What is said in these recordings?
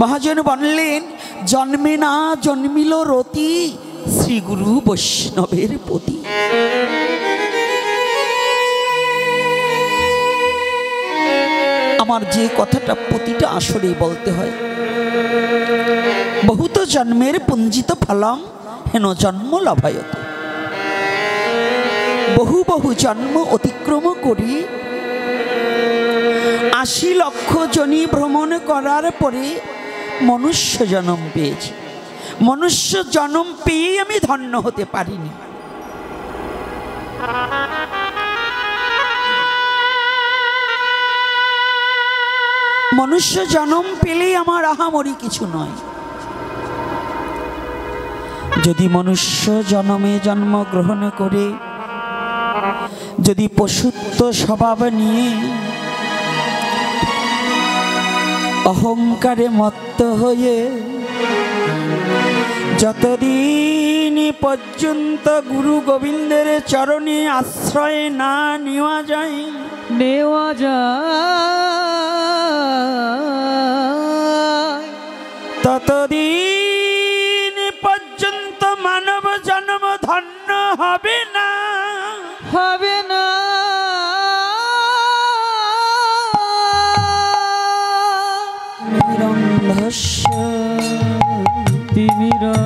মহাজন বললেন, জন্মে না জন্মিল রতি শ্রী গুরু বৈষ্ণবের প্রতি। আমার যে কথাটা প্রতিটা আসরেই বলতে হয়, বহুত জন্মের পুঞ্জিত ফলম হেন জন্ম লাভায়ত। বহু বহু জন্ম অতিক্রম করি ৮০ লক্ষ জনি ভ্রমণ করার পরে মনুষ্য জন্ম পেয়েছি। মনুষ্য জন্ম পেয়ে আমি ধন্য হতে পারিনি। মনুষ্য জন্ম পেলেই আমার আহামরি কিছু নয়। যদি মনুষ্য জন্মে জন্মগ্রহণ করে, যদি পশুত্ব স্বভাব নিয়ে অহংকারে মত্ত হয়ে যতদিন পর্যন্ত গুরু গোবিন্দের চরণে আশ্রয় না নেওয়া যায়, ততদিন পর্যন্ত মানব জন্ম ধন্য হবে না, হবে না। নিরন্ধস্য তিমিরন্ধস্য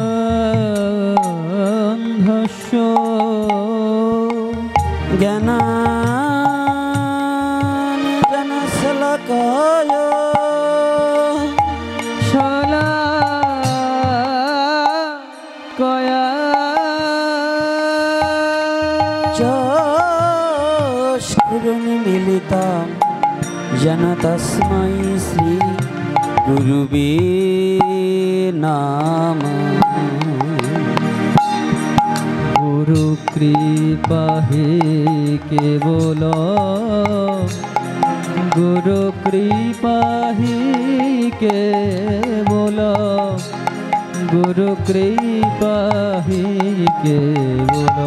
জ্ঞানাঞ্জন শলাকায় শলাকায়া চক্ষুর্মিলিতং येन तस्मै श्री गुरुवे नमः। गुरु कृपा ही केवल, गुरु कृपा ही केवल, गुरु कृपा ही केवल।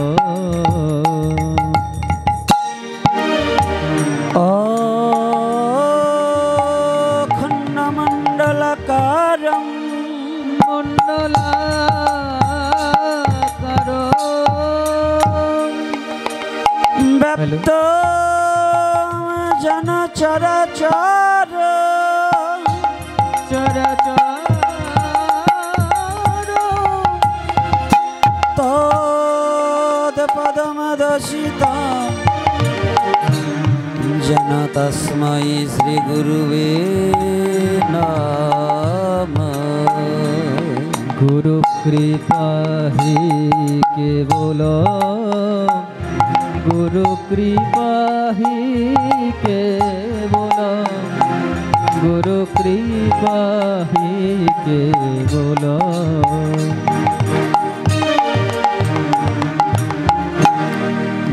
अखण्डमण्डलकारं मण्डलाकारं व्याप्तं जन चराचर तत्पदमदर्शितं येन तस्मै श्री गुरुवे नमः। गुरु कृपा ही केवल, गुरु कृपा ही केवल, गुरु कृपा ही केवल।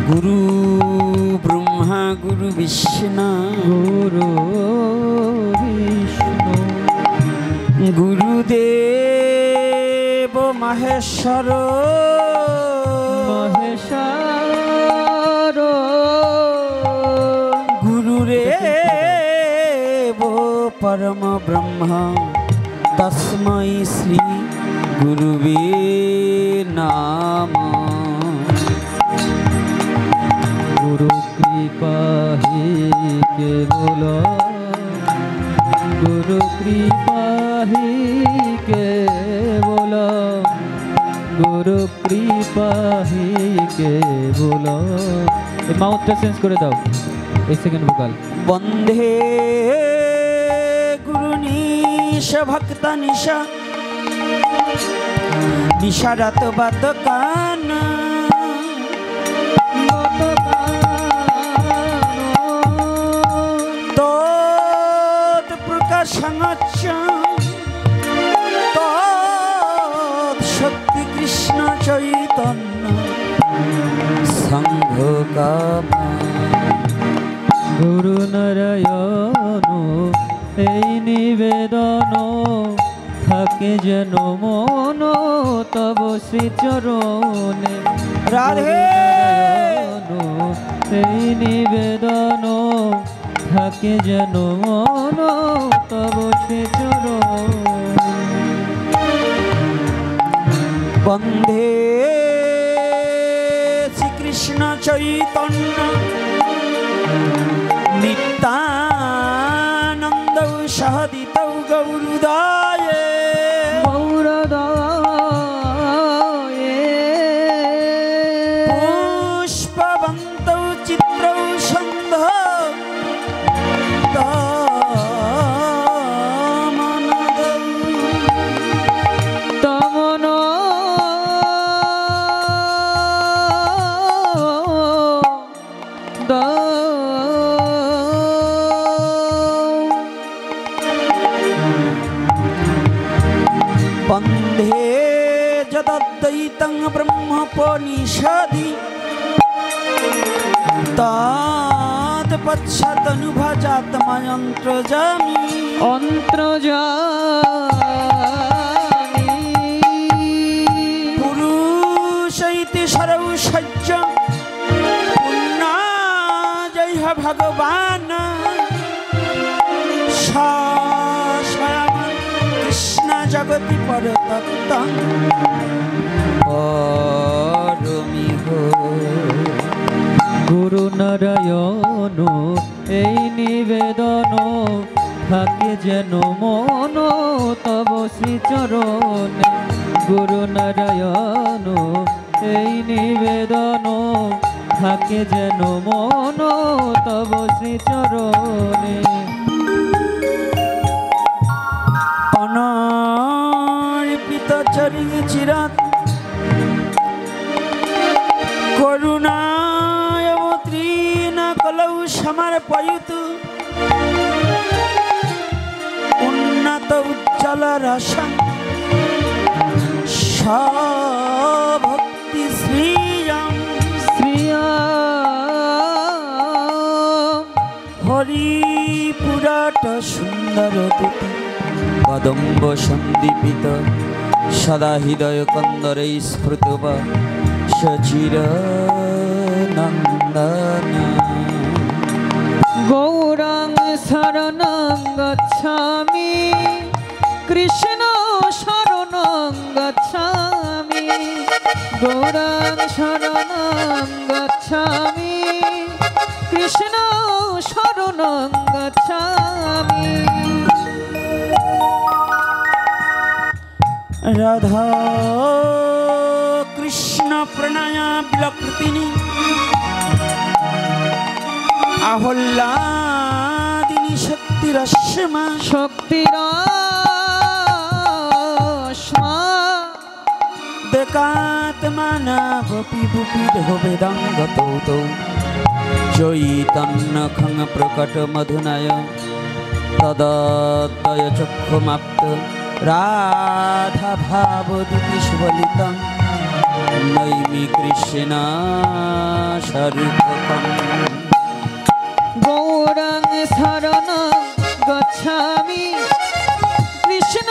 गुरु ब्रह्मा गुरु विष्णु, गुरु विष्णु गुरुदेव महेश्वर, महेश्वर गुरुरेव परम ब्रह्म तस्मै श्री गुरुवे नमः। गुरु कृपा ही केवल, गुरु कृपा ही केवल, गुरु कृपा ही केवल। माउथটা চেঞ্জ করে দাও, এই সেকেন্ড ভোকাল। বন্দে গুরু নিশা ভক্ত নিশা নিশারাত বাত কান संगच्छ तत्शक्ति कृष्ण चैतन्य संघ कामा। गुरु नारायण এই নিবেদন থাকে যেন মন তব শ্রী চরণে। রাধে এই নিবেদন থাকে যেন মন তব শ্রী চরণে। চৈতন্য নিত্যানন্দ সহদিত গৌরদায়ে পুষ্পবন্ত চিত্র সন্ধ বন্ধে যদদ্বৈতং ব্রহ্মোপনিষদি তৎপশ্চাদনুভজাত্ময়ন্ত্রজামি পুরুষৈতি সরৌষজ্জ পুণ্যাজয় ভগবান স্বয়ং কৃষ্ণ জগতি পরতত্ত্বং পরমিহ। গুরু নারায়ণ এই নিবেদন থাকে যেন মন তব শ্রীচরণে। গুরু নারায়ণ এই নিবেদন থাকে যেন মন তব শ্রীচরণে। অনর্পিত চরি চিরাত করুণায় অবতীর্ণ কলৌ সমর্পয়তু উন্নত উজ্জ্বল রসং সভক্তি শ্রিয়ং হরিপুরাট সুন্দর দুতি কদম্ব সন্দীপিত সদা হৃদয় কন্দরে স্ফুতব সচির নন্দন। গৌরাং শরণং গচ্ছামি কৃষ্ণ শরণং গচ্ছামি। গৌরাং শরণং গচ্ছামি কৃষ্ণ শরণং গচ্ছামি। রাধা কৃষ্ণ প্রণয়া বিলকৃতিনি আহ্লাদিনী শক্তিরশ্মা শক্তিরশ্মা দেকাত্মানাবপি বুপিধো বেদাঙ্গতৌতৌ চৈতন্যখং প্রকট মধুনায় তদদ্বয় চক্ষুমাপ্ত রাধা ভাবদূতি সুবলিতং নৈমি কৃষ্ণ স্বরূপকম। গৌরাং শরণং গচ্ছামি কৃষ্ণ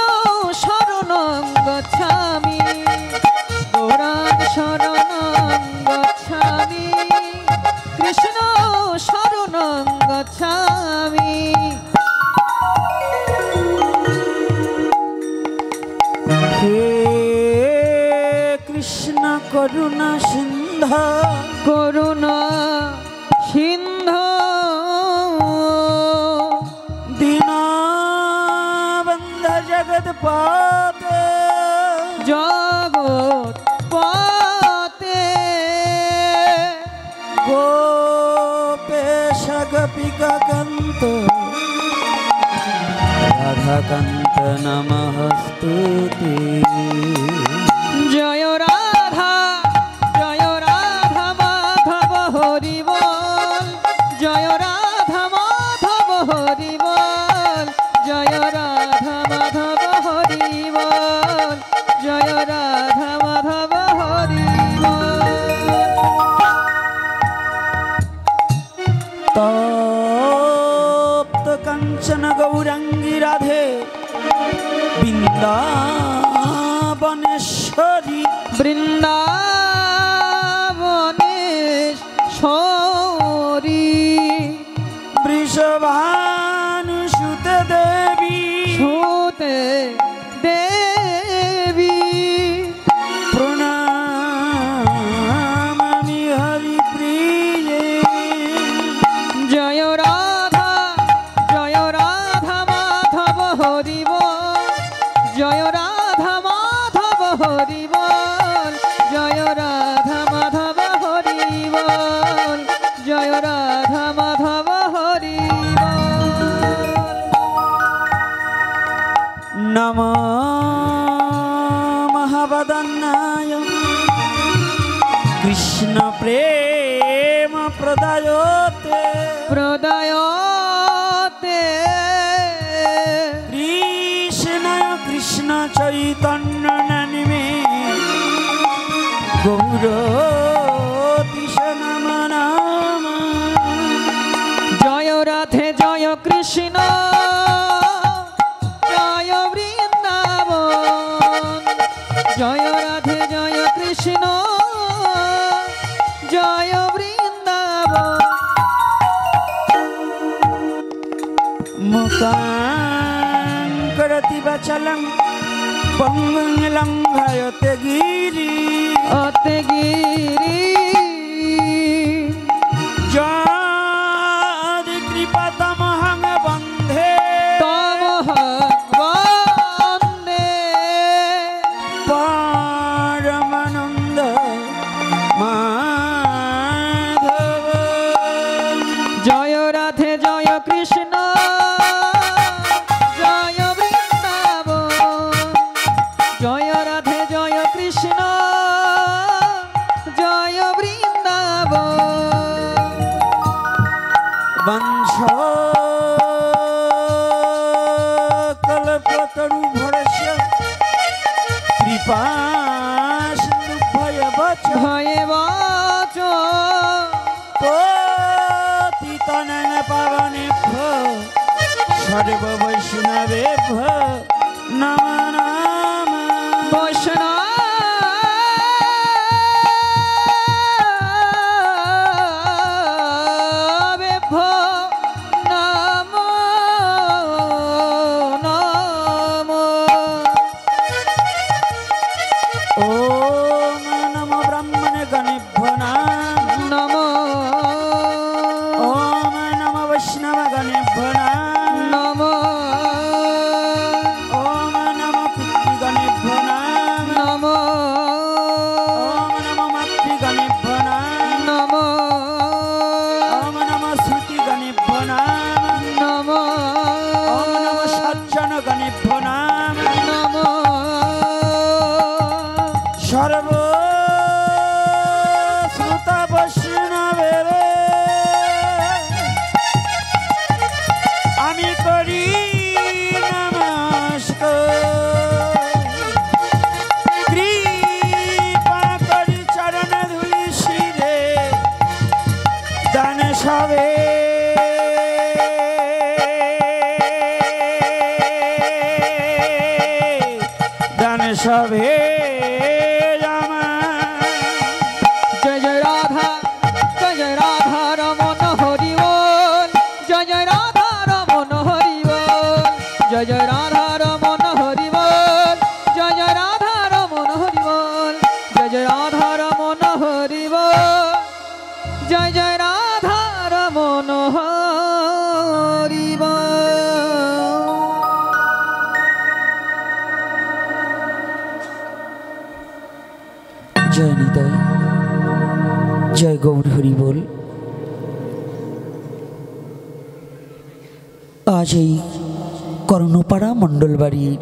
শরণং গচ্ছামি। গৌরাং শরণং গচ্ছামি কৃষ্ণ শরণং গচ্ছামি। হে কৃষ্ণ করুণা সিন্ধ করুণা সিন্ধু দীনবন্ধ জগৎপতে জগৎপতে গোপেশ গোপিকা কান্ত রাধাকান্ত নমস্তুতে। জয় রাধা মাধব হরি বল। জয় রাধা মাধব হরি বল। জয় রাধা মাধব হরি বল। জয় রাধা মাধব হরি বল। তপ্ত কাঞ্চন গৌরাঙ্গী রাধে বৃন্দাবনেশ্বরী বৃন্দাবনেশ্বরী বৃষভানুসুতে দেবী সুতে দেবী প্রণামামি হরিপ্রিয় জয় রাধা মাধব হরি বল, জয় রাধা মাধব হরি বল, জয় রাধা মাধব হরি বল। নমো মহাবদন্নায় কৃষ্ণ প্রেম প্রদায়তে প্রদায়তে কৃষ্ণায় কৃষ্ণ চৈতন্য নামে গৌরতিশ নম নম। জয় রাধে জয় কৃষ্ণ জয় বৃন্দাবন, জয় রাধে জয় কৃষ্ণ জয় বৃন্দাবন। মুকাং করতি বাচলং পঙ্গং লঙ্ঘয়তে গিরি অতে গিরি যাদি কৃপাতমহং বন্ধে বন্দে পরমানন্দ মাধব। জয় রাধে জয় কৃষ্ণ জয় বৃন্দাবন, জয় রাধে জয় কৃষ্ণ জয় বৃন্দাবন। বংশকল্পতরুভরস্য কৃপা সিন্ধুভ্যবচ ভয়ে বাচ পতিতানাং পাবনেভ্যো সর্ববৈষ্ণবেভ্যো নমো নমঃ। বৈষ্ণবেভ্যো নমো নমো। ওম নমো ব্রাহ্মণগণেভ্যো নমো ওম নমো বৈষ্ণবগণেভ্যো নমো ওম নমো পিতৃগণেভ্যো নমো ওম নমো মাতৃগণেভ্যো নমো ওম নমো শ্রুতিগণেভ্যো নমো ওম নমো সজ্জনগণেভ্যো নমো। সর্ব শ্রুত বৈষ্ণবের আমি করি নমস্কার। কৃপা করি চরণ ধুলি শিরে দান সবে দান সবে জয় জয় রাধা জয় জয় রাধা রমন হরি বল, জয় জয় রাধা রমন হরি বল, জয় জয় রাধা রমন হরি বল, জয় জয় রাধা রমন হরি বল, জয় জয় রাধা রমন হরি বল, জয় জয় রাধা রমন হরি বল। জয় নিতাই, জয় গৌর হরি বল। আজ এই কর্ণপাড়া মণ্ডলবাড়ির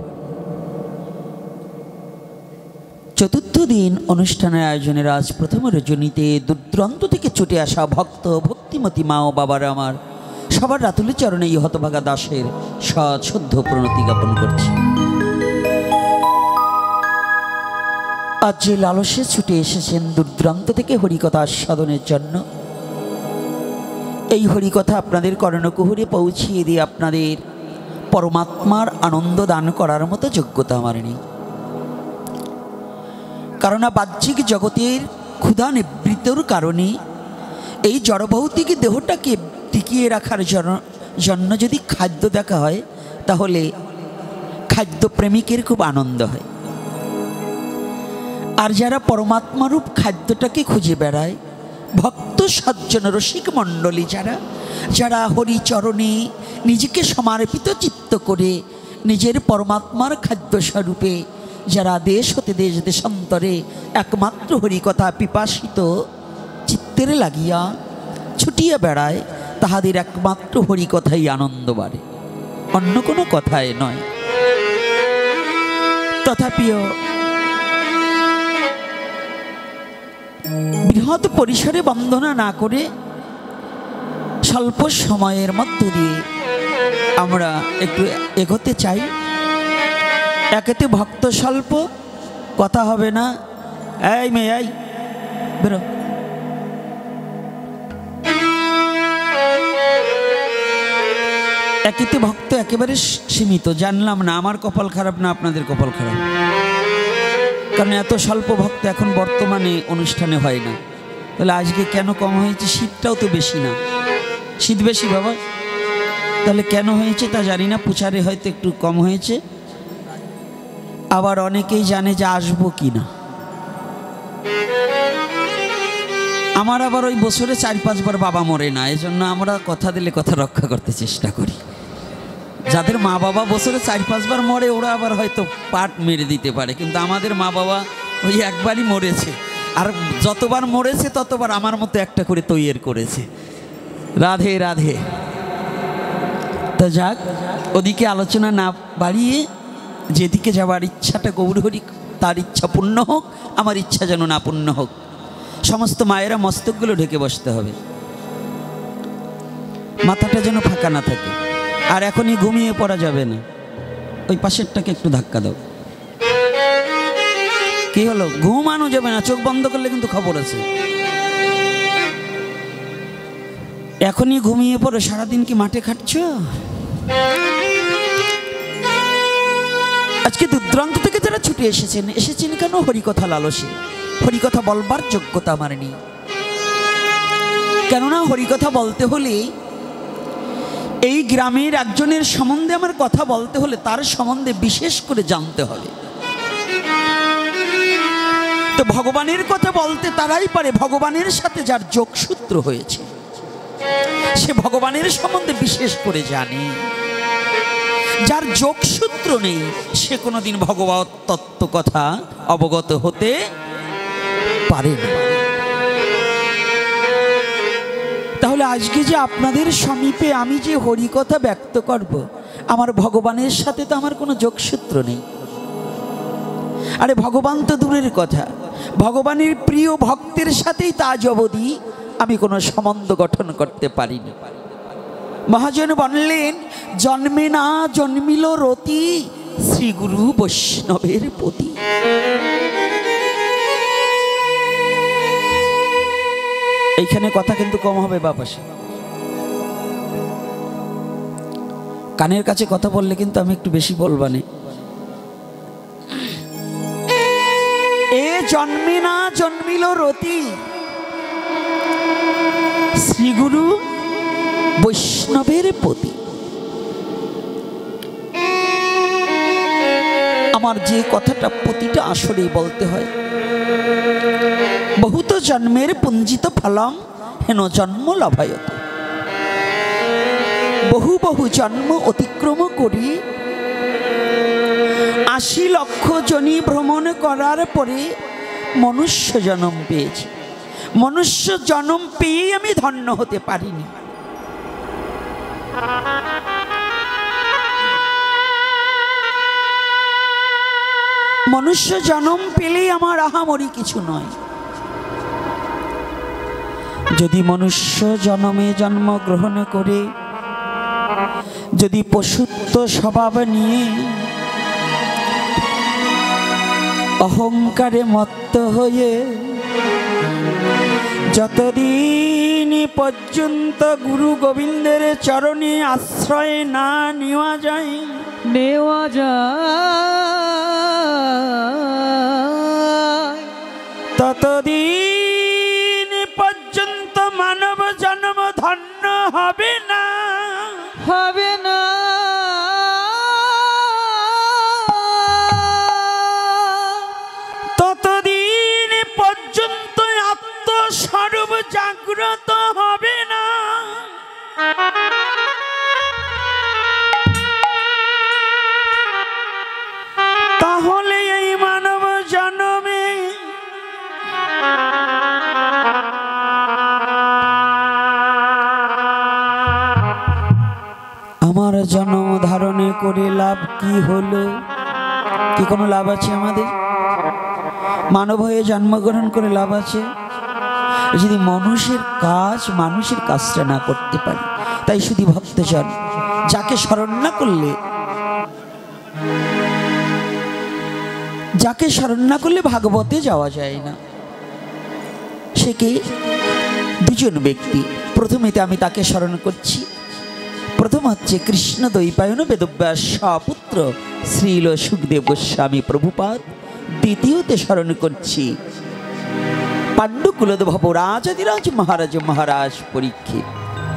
চতুর্থ দিন অনুষ্ঠানের আয়োজনের আজ প্রথম রজনীতে দূরদূরান্ত থেকে ছুটে আসা ভক্ত ভক্তিমতী মা ও বাবারা আমার সবার রাতুল চরণে এই হতভাগা দাসের সশ্রদ্ধ প্রণতি জ্ঞাপন করছি। আজ যে লালসে ছুটে এসেছেন দূরদূরান্ত থেকে হরিকথা আস্বাদনের জন্য, এই হরিকথা আপনাদের কর্ণকুহরে পৌঁছিয়ে দিয়ে আপনাদের পরমাত্মার আনন্দ দান করার মতো যোগ্যতা আমার নেই। কারণ বাহ্যিক জগতের ক্ষুধা নিবৃত্তর কারণে এই জড়ভৌতিক দেহটাকে টিকিয়ে রাখার জন্য যদি খাদ্য দেখা হয়, তাহলে খাদ্যপ্রেমিকের খুব আনন্দ হয়। আর যারা পরমাত্মারূপ খাদ্যটাকে খুঁজে বেড়ায়, ভক্ত সজ্জন রসিক মণ্ডলী যারা যারা হরিচরণে নিজেকে সমর্পিত চিত্ত করে নিজের পরমাত্মার খাদ্যস্বরূপে যারা দেশ হতে দেশ দেশান্তরে একমাত্র হরিকথা পিপাসিত চিত্তের লাগিয়া ছুটিয়া বেড়ায়, তাহাদের একমাত্র হরিকথাই আনন্দ বাড়ে, অন্য কোনো কথায় নয়। তথাপিও বৃহৎ পরিসরে বন্দনা না করে স্বল্প সময়ের মধ্য দিয়ে আমরা একটু এগোতে চাই। একেতে ভক্ত স্বল্প, কথা হবে না। এই মেয়ে, এই বেরো। একেতে ভক্ত একেবারে সীমিত। জানলাম না আমার কপাল খারাপ না আপনাদের কপাল খারাপ, কারণ এত স্বল্প ভক্ত এখন বর্তমানে অনুষ্ঠানে হয় না। তাহলে আজকে কেন কম হয়েছে? শীতটাও তো বেশি না। শীত বেশি বাবা, তাহলে কেন হয়েছে তা জানি না। প্রচারে হয়তো একটু কম হয়েছে। আবার অনেকেই জানে যে আসবো কি না। আমার আবার ওই বছরে 4-5 বার বাবা মরে না, এই জন্য আমরা কথা দিলে কথা রক্ষা করতে চেষ্টা করি। যাদের মা বাবা বছরে 4-5 বার মরে ওরা আবার হয়তো পাট মেরে দিতে পারে, কিন্তু আমাদের মা বাবা ওই একবারই মরেছে, আর যতবার মরেছে ততবার আমার মতো একটা করে তৈরি করেছে। রাধে রাধে। তা যাক, ওদিকে আলোচনা না বাড়িয়ে যেদিকে যাওয়ার ইচ্ছাটা গৌরহরি তার ইচ্ছা পূর্ণ হোক, আমার ইচ্ছা যেন না পূর্ণ হোক। সমস্ত মায়েরা মস্তকগুলো ঢেকে বসতে হবে, মাথাটা যেন ফাঁকা না থাকে। আর এখনই ঘুমিয়ে পড়া যাবে না। ওই পাশেরটাকে একটু ধাক্কা দাও। কি হলো? ঘুমানো যাবে না, চোখ বন্ধ করলে কিন্তু খবর আছে। এখনই ঘুমিয়ে পড়ো। সারাদিন কি মাঠে খাটছ? আজকে দূরদূরান্ত থেকে যারা ছুটে এসেছেন কেন? হরিকথা লালসে। হরিকথা বলবার যোগ্যতা আমার নেই, কেননা হরিকথা বলতে হলে এই গ্রামের একজনের সম্বন্ধে আমার কথা বলতে হলে তার সম্বন্ধে বিশেষ করে জানতে হবে। তো ভগবানের কথা বলতে তারাই পারে ভগবানের সাথে যার যোগসূত্র হয়েছে, সে ভগবানের সম্বন্ধে বিশেষ করে জানে। যার যোগসূত্র নেই সে কোনোদিন ভগবত তত্ত্ব কথা অবগত হতে পারে না। তাহলে আজকে যে আপনাদের সমীপে আমি যে হরিকথা ব্যক্ত করব, আমার ভগবানের সাথে তো আমার কোনো যোগসূত্র নেই। আরে ভগবান তো দূরের কথা, ভগবানের প্রিয় ভক্তের সাথেই তা অবধি আমি কোনো সম্বন্ধ গঠন করতে পারিনি। মহাজন বললেন, জন্মে না জন্মিল রতি, শ্রীগুরু বৈষ্ণবের প্রতি। এইখানে কথা কিন্তু কম হবে বাপাসে। কানের কাছে কথা বললে কিন্তু আমি একটু বেশি বলবানে। এ জন্মে না জন্মিল রতি, শ্রীগুরু বৈষ্ণবের প্রতি। আমার যে কথাটা প্রতিটা আসরেই বলতে হয়, বহুত জন্মের পুঞ্জিত ফলম হেন জন্ম লভায়ত। বহু বহু জন্ম অতিক্রম করি 80 লক্ষ জনি ভ্রমণ করার পরে মনুষ্য জন্ম পেয়েছি। মনুষ্য জন্ম পেয়েই আমি ধন্য হতে পারিনি। মনুষ্য জন্ম পেলেই আমার আহামরি কিছু নয়। যদি মনুষ্য জন্মে জন্মগ্রহণ করে, যদি পশুত্ব স্বভাব নিয়ে অহংকারে মত্ত হয়ে যতদিন পর্যন্ত গুরু গোবিন্দের চরণে আশ্রয় না নেওয়া যায়, ততদিন পর্যন্ত মানব জন্ম ধন্য হবে না, হবে না। ততদিন পর্যন্ত আত্মস্বরূপ জাগ্রত হবে না। জন্ম ধারণে করে লাভ কি হলো? কি কোনো লাভ আছে আমাদের? মানব হয়ে জন্মগ্রহণ করে লাভ আছে? যদি মানুষের কাজটা না করতে পারি। তাই শুধু ভক্তজন যাকে স্মরণ না করলে ভাগবতে যাওয়া যায় না। সে কে? দুজন ব্যক্তি। প্রথমেতে আমি তাকে স্মরণ করছি। প্রথম হচ্ছে কৃষ্ণ দ্বৈপায়ন বেদব্যাস পুত্র শ্রীল সুখদেব গোস্বামী প্রভুপাদ। দ্বিতীয়তে স্মরণ করছি পাণ্ডুকুলোদ্ভব রাজাধিরাজ মহারাজ পরীক্ষিত।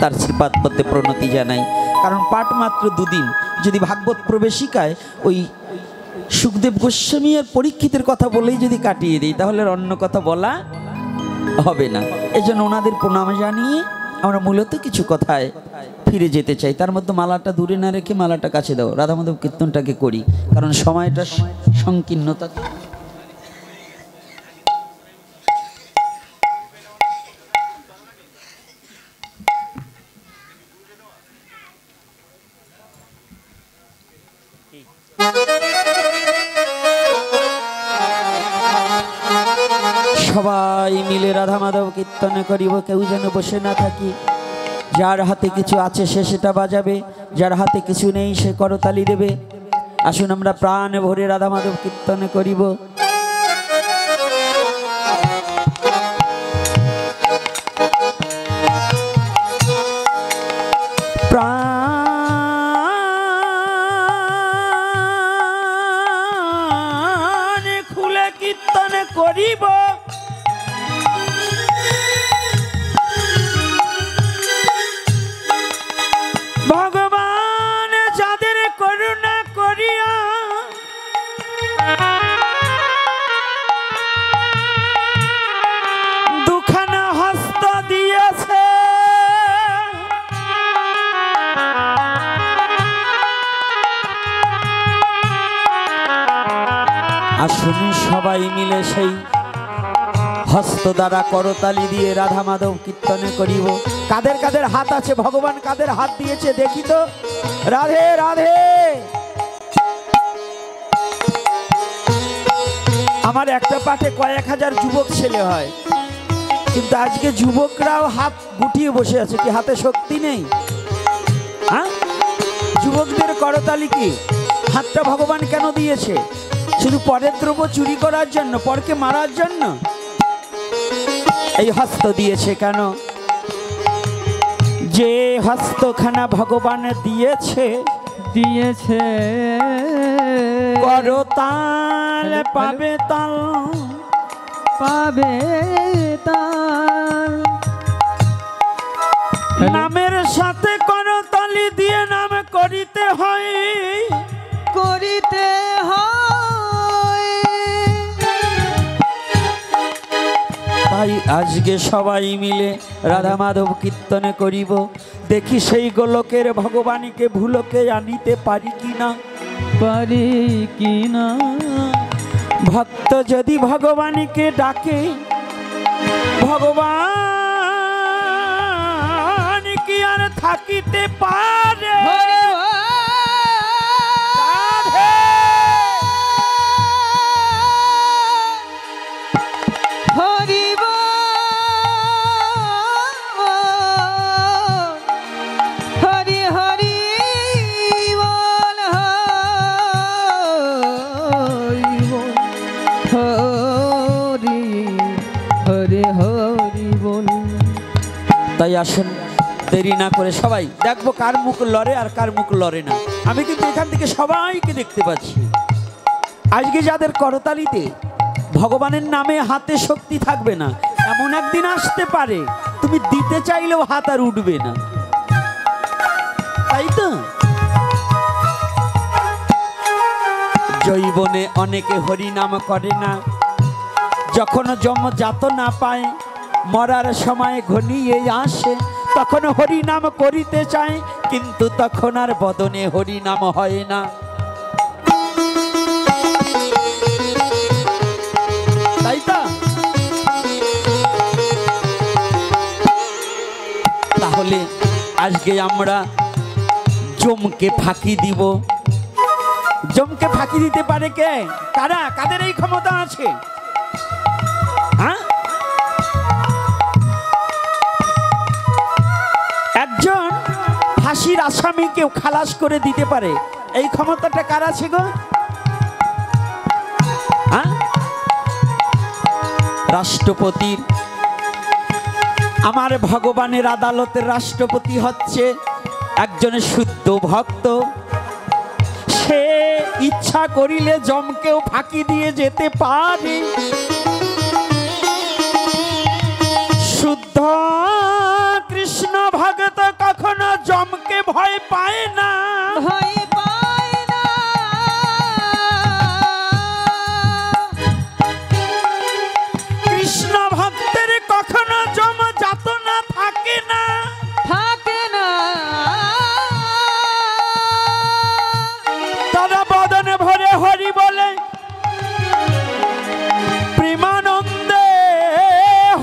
তার শ্রীপাদ পদ্মে প্রণতি জানাই। কারণ পাঠ মাত্র দুদিন, যদি ভাগবত প্রবেশিকায় ওই সুখদেব গোস্বামী আর পরীক্ষিতের কথা বলেই যদি কাটিয়ে দিই, তাহলে অন্য কথা বলা হবে না। এই জন্য ওনাদের প্রণাম জানিয়ে আমরা মূলত কিছু কথায় ফিরে যেতে চাই। তার মধ্যে মালাটা দূরে না রেখে মালাটা কাছে দাও, রাধা মাধব কীর্তনটাকে করি, কারণ সময়টা সংকীর্ণতা। সবাই মিলে রাধা মাধব কীর্তন করিব, কেউ যেন বসে না থাকি। যার হাতে কিছু আছে সে সেটা বাজাবে, যার হাতে কিছু নেই সে করতালি দেবে। আসুন আমরা প্রাণ ভরে রাধা মাধব কীর্তন করিব। প্রাণ খুলে কীর্তন করিব, ভগবান যাদের করুণা করিয়া দুখানা হস্ত দিয়েছে, আসুন সবাই মিলে সেই হস্ত দ্বারা করতালি দিয়ে রাধা মাধব কীর্তনে করিব। কাদের কাদের হাত আছে, ভগবান কাদের হাত দিয়েছে দেখি তো। রাধে রাধে। আমার একটা পাঠে কয়েক হাজার যুবক ছেলে হয়, কিন্তু আজকে যুবকরাও হাত গুটিয়ে বসে আছে। কি হাতে শক্তি নেই? হ্যাঁ, যুবকদের করতালি কি? হাতটা ভগবান কেন দিয়েছে? শুধু পরের দ্রব্য চুরি করার জন্য, পরকে মারার জন্য এই হস্ত দিয়েছে কেন? যে হস্তখানা ভগবান দিয়েছে করতাল পাবে তাল, নামের সাথে করতালি দিয়ে নাম করিতে হয়। তাই আজকে সবাই মিলে রাধা মাধব কীর্তনে করিব। দেখি সেই গোলকের ভগবানকে ভুলকে আনিতে পারি কিনা। ভক্ত যদি ভগবানকে ডাকে, ভগবান কি আর থাকিতে পারে? তাই আসুন দেরি না করে সবাই দেখবো কার মুখ লড়ে আর কার মুখ লড়ে না। আমি কিন্তু এখান থেকে সবাইকে দেখতে পাচ্ছি। আজকে যাদের করতালিতে ভগবানের নামে হাতে শক্তি থাকবে না, এমন একদিন আসতে পারে তুমি দিতে চাইলেও হাত আর উঠবে না, তাই তো? জৈবনে অনেকে হরি নাম করে না, যখন জমজাত না পায়, মরার সময় ঘনিয়ে আসে, তখন হরি নাম করিতে চায়, কিন্তু তখন আর বদনে হরি নাম হয় না। তাই তো? তাহলে আজকে আমরা জমকে ফাঁকি দিব। জমকে ফাঁকি দিতে পারে কে? কারা? কাদের এই ক্ষমতা আছে? হ্যাঁ, একজন ফাঁসির আসামিকেও খালাস করে দিতে পারে, এই ক্ষমতাটা কার আছে গো? হ্যাঁ, রাষ্ট্রপতির। আমার ভগবানের আদালতের রাষ্ট্রপতি হচ্ছে একজন শুদ্ধ ভক্ত। সে ইচ্ছা করিলে জমকেও ফাঁকি দিয়ে যেতে পারে। শুদ্ধ কৃষ্ণ ভক্ত কখনো জমকে ভয় পায় না, ভয় পায় না। কৃষ্ণ ভক্তের কখনো জম যাতনা থাকে না, থাকে না। তারা বদনে ভরে হরি বলে, প্রেমানন্দে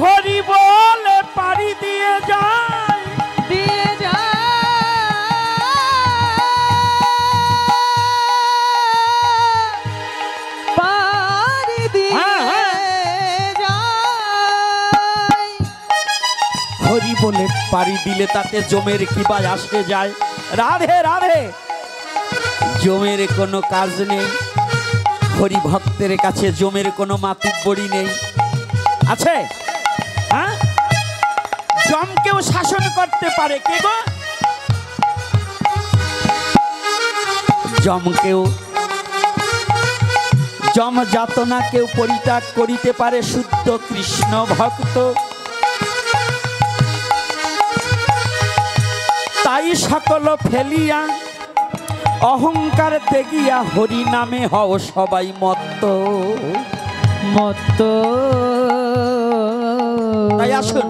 হরি বলে পারি দিয়ে যায়, দিয়ে যায়, পারি দিয়ে যায়। হরি বলে পারি দিলে তাতে জমের কি বা আসে যায়? রাধে রাধে। জমের কোনো কাজ নেই, হরি ভক্তের কাছে জমের কোনো মাতুব্বরি নেই, আছে? হ্যাঁ, জমকেও শাসন করতে পারে কে গো? জমকেও, জম যাতনা কেউ পরিত্যাগ করিতে পারে শুদ্ধ কৃষ্ণ ভক্ত। তাই সকল ফেলিয়া অহংকার ত্যাগিয়া হরি নামে হও সবাই মত্ত। মত্ত। তাই আসুন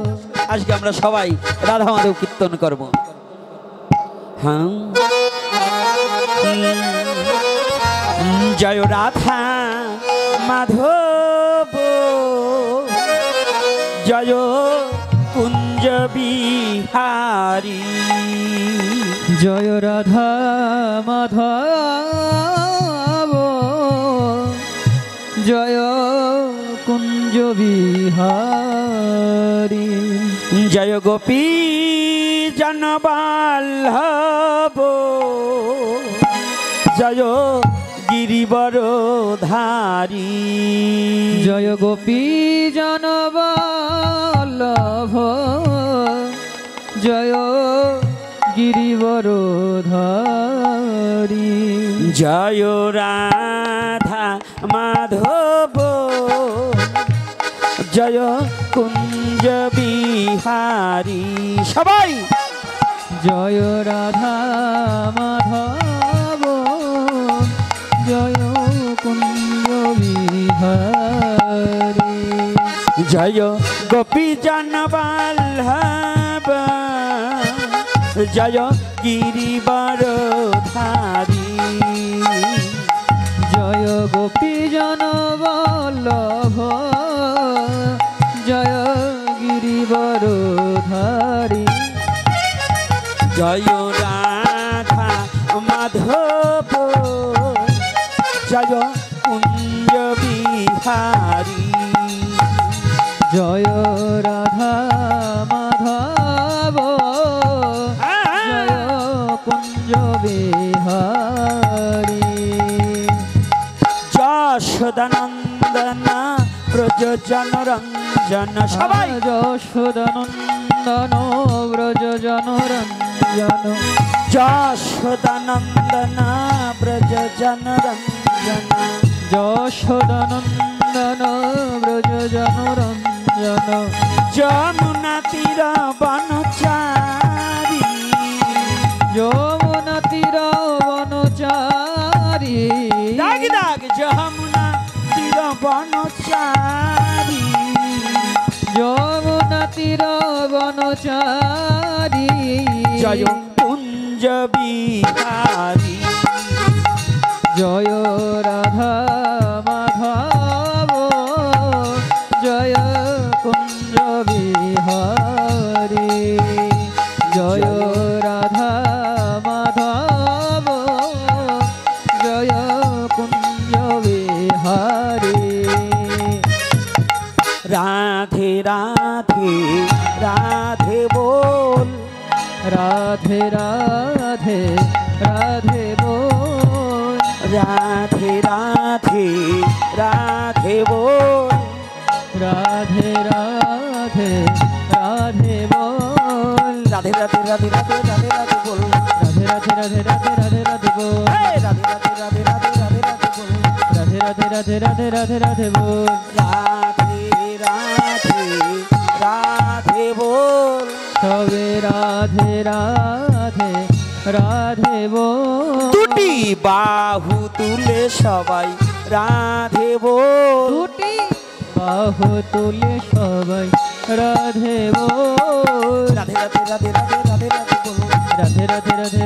আজকে আমরা সবাই রাধা মাধব কীর্তন করব। হ্যাঁ, জয় রাধা মাধব, জয় কুঞ্জ বিহারী। জয় রাধা মাধব, জয় কুঞ্জ বিহারী। জয় গোপী জনবল্লভ, জয় গিরিবরধারী। জয় গোপী জনবল্লভ, জয় গিরিবরধারী। জয় রাধা মাধব, জয় কুঞ্জ বিহারী। সবাই জয় রাধা মাধব, জয় কুঞ্জ বিহারী। জয় গোপী জনবল্লভ, জয় গিরিবরধারী। জয় গোপী জনবল্লভ, জয় গিরিবরধারী। জয় রাধা মাধব, জয় কুঞ্জ বিহারী। জয় রাধা মাধব, জয় কুঞ্জ বিহারী। যশোদানন্দন ব্রজজন রঞ্জন। সবাই যশোদানন্দন ব্রজজন রঞ্জন। যশোদানন্দন ব্রজজন রঞ্জন। যশোদানন্দন ব্রজজন রঞ্জন। যমুনা তীর বনচারী, যমুনা তীর বনচারী। দাগ দাগ যমুনা তীর বনচারী। যমুনা তীর বনচারী। জয় কুঞ্জ বিহারী। জয় রাধা মাধব, জয় কুঞ্জ বিহারী। জয় রাধা মাধব, রাধে রাধে রাধে বল, রাধে রাধে রাধে বল, রাধে রাধে রাধে বল, রাধে রাধে রাধে বল, রাধে রাধে রাধে রাধে রাধে রাধে বল, রাধে রাধে রাধে রাধে রাধে রাধে বল, রাধে রাধে রাধে রাধে রাধে রাধে বল, রাধে রাধে রাধে রাধে রাধে রাধে বল, রাধে রাধে রাধে বল, তবে রাধে রাধে রাধে বল, দুটি বাহু তুলে সবাই রাধে বল, দুটি বাহু তুলে সবাই রাধে বল, রাধে রাধে রাধে রাধে রাধে রাধে বল, রাধে রাধে রাধে